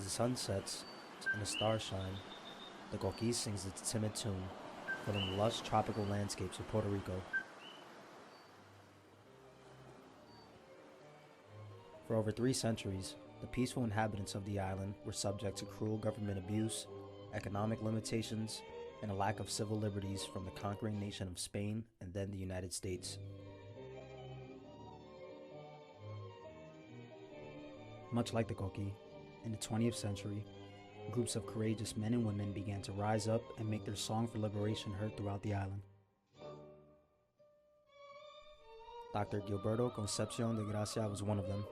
As the sun sets and the stars shine, the Coquí sings its timid tune, filling the lush tropical landscapes of Puerto Rico. For over 3 centuries, the peaceful inhabitants of the island were subject to cruel government abuse, economic limitations, and a lack of civil liberties from the conquering nation of Spain and then the United States. Much like the Coquí, in the 20th century, groups of courageous men and women began to rise up and make their song for liberation heard throughout the island. Dr. Gilberto Concepción de Garcia was one of them.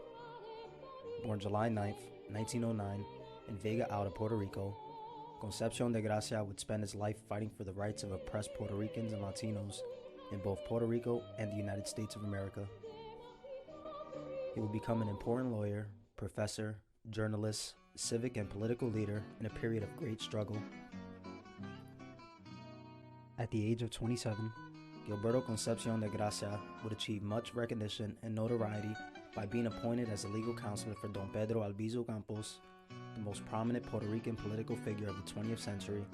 Born July 9, 1909, in Vega Alta, Puerto Rico, Concepción de Gracia would spend his life fighting for the rights of oppressed Puerto Ricans and Latinos in both Puerto Rico and the United States of America. He would become an important lawyer, professor, journalist, civic and political leader in a period of great struggle. At the age of 27, Gilberto Concepción de Garcia would achieve much recognition and notoriety by being appointed as a legal counselor for Don Pedro Albizu Campos, the most prominent Puerto Rican political figure of the 20th century,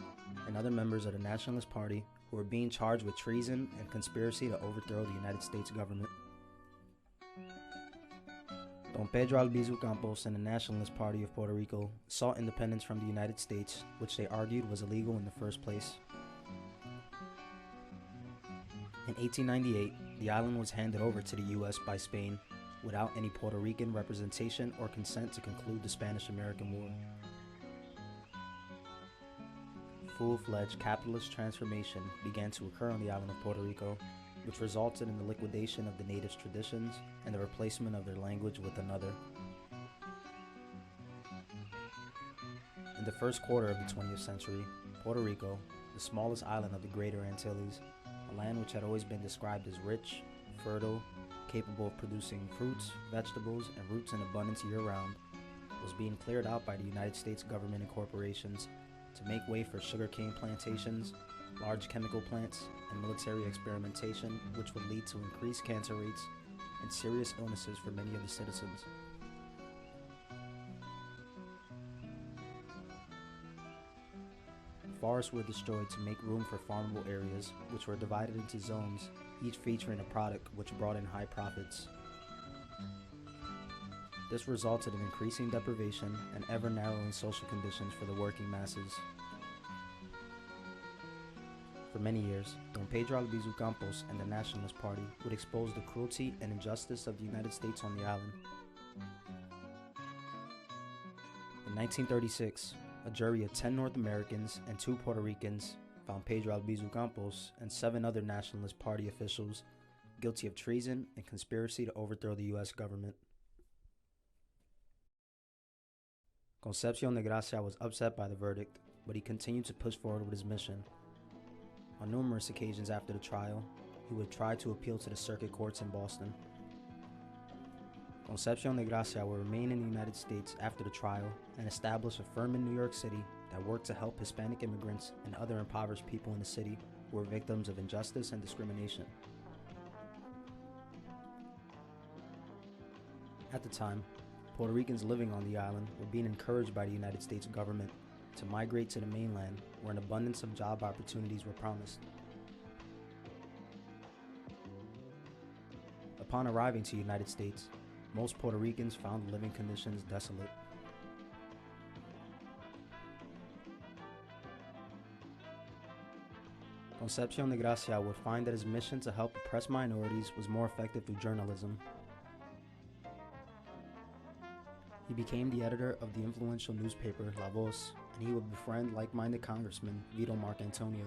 and other members of the Nationalist Party who were being charged with treason and conspiracy to overthrow the United States government. Don Pedro Albizu Campos and the Nationalist Party of Puerto Rico sought independence from the United States, which they argued was illegal in the first place. In 1898, the island was handed over to the U.S. by Spain without any Puerto Rican representation or consent to conclude the Spanish-American War. Full-fledged capitalist transformation began to occur on the island of Puerto Rico, which resulted in the liquidation of the natives' traditions and the replacement of their language with another. In the first quarter of the 20th century, Puerto Rico, the smallest island of the Greater Antilles, a land which had always been described as rich, fertile, capable of producing fruits, vegetables, and roots in abundance year-round, was being cleared out by the United States government and corporations to make way for sugarcane plantations, large chemical plants, and military experimentation, which would lead to increased cancer rates and serious illnesses for many of the citizens. Forests were destroyed to make room for farmable areas, which were divided into zones, each featuring a product which brought in high profits. This resulted in increasing deprivation and ever-narrowing social conditions for the working masses. For many years, Don Pedro Albizu Campos and the Nationalist Party would expose the cruelty and injustice of the United States on the island. In 1936, a jury of 10 North Americans and 2 Puerto Ricans found Pedro Albizu Campos and 7 other Nationalist Party officials guilty of treason and conspiracy to overthrow the U.S. government. Concepción de Gracia was upset by the verdict, but he continued to push forward with his mission. On numerous occasions after the trial, he would try to appeal to the circuit courts in Boston. Concepción de Gracia would remain in the United States after the trial and establish a firm in New York City that worked to help Hispanic immigrants and other impoverished people in the city who were victims of injustice and discrimination. At the time, Puerto Ricans living on the island were being encouraged by the United States government to migrate to the mainland, where an abundance of job opportunities were promised. Upon arriving to the United States, most Puerto Ricans found living conditions desolate. Concepción de Gracia would find that his mission to help oppressed minorities was more effective through journalism. He became the editor of the influential newspaper La Voz, and he would befriend like-minded Congressman Vito Marcantonio.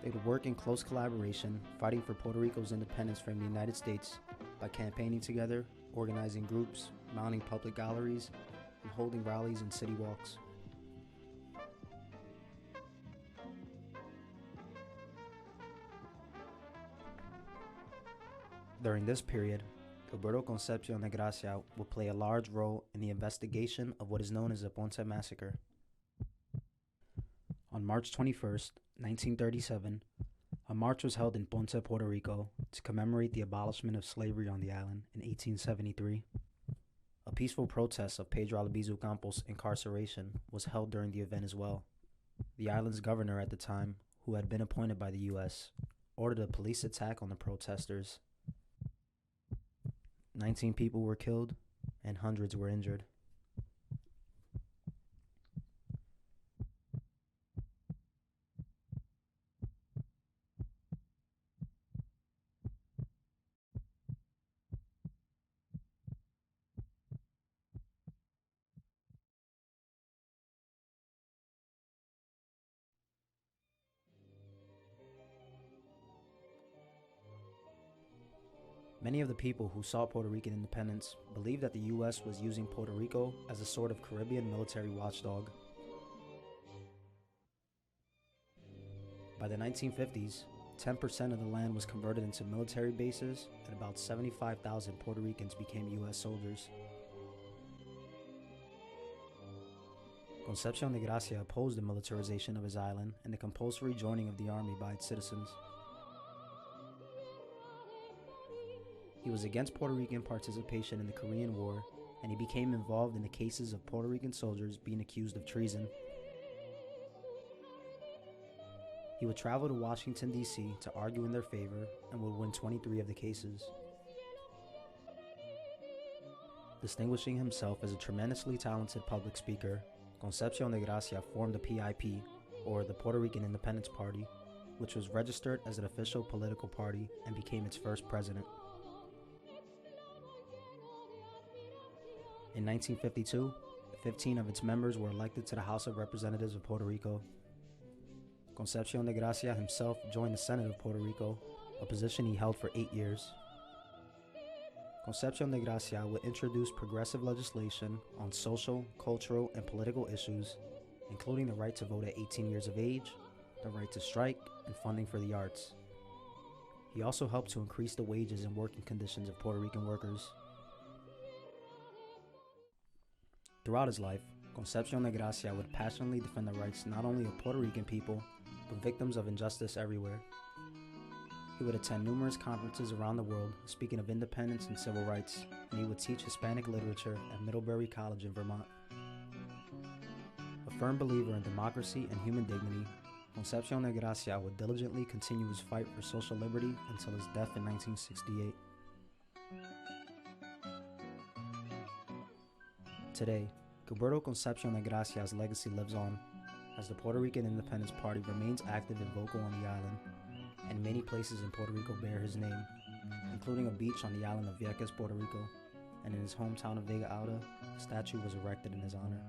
They would work in close collaboration, fighting for Puerto Rico's independence from the United States by campaigning together, organizing groups, mounting public galleries, and holding rallies and city walks. During this period, Gilberto Concepción de Garcia will play a large role in the investigation of what is known as the Ponce Massacre. On March 21st, 1937, a march was held in Ponce, Puerto Rico, to commemorate the abolishment of slavery on the island in 1873. peaceful protest of Pedro Albizu Campos' incarceration was held during the event as well. The island's governor at the time, who had been appointed by the U.S., ordered a police attack on the protesters. 19 people were killed and hundreds were injured. Many of the people who sought Puerto Rican independence believed that the U.S. was using Puerto Rico as a sort of Caribbean military watchdog. By the 1950s, 10% of the land was converted into military bases, and about 75,000 Puerto Ricans became U.S. soldiers. Concepción de Gracia opposed the militarization of his island and the compulsory joining of the army by its citizens. He was against Puerto Rican participation in the Korean War, and he became involved in the cases of Puerto Rican soldiers being accused of treason. He would travel to Washington, D.C. to argue in their favor and would win 23 of the cases. Distinguishing himself as a tremendously talented public speaker, Concepción de Gracia formed the PIP, or the Puerto Rican Independence Party, which was registered as an official political party and became its first president. In 1952, 15 of its members were elected to the House of Representatives of Puerto Rico. Concepción de Gracia himself joined the Senate of Puerto Rico, a position he held for 8 years. Concepción de Gracia would introduce progressive legislation on social, cultural, and political issues, including the right to vote at 18 years of age, the right to strike, and funding for the arts. He also helped to increase the wages and working conditions of Puerto Rican workers. Throughout his life, Concepción de Gracia would passionately defend the rights not only of Puerto Rican people, but victims of injustice everywhere. He would attend numerous conferences around the world speaking of independence and civil rights, and he would teach Hispanic literature at Middlebury College in Vermont. A firm believer in democracy and human dignity, Concepción de Gracia would diligently continue his fight for social liberty until his death in 1968. Today, Gilberto Concepción de Gracia's legacy lives on, as the Puerto Rican Independence Party remains active and vocal on the island, and many places in Puerto Rico bear his name, including a beach on the island of Vieques, Puerto Rico, and in his hometown of Vega Alta, a statue was erected in his honor.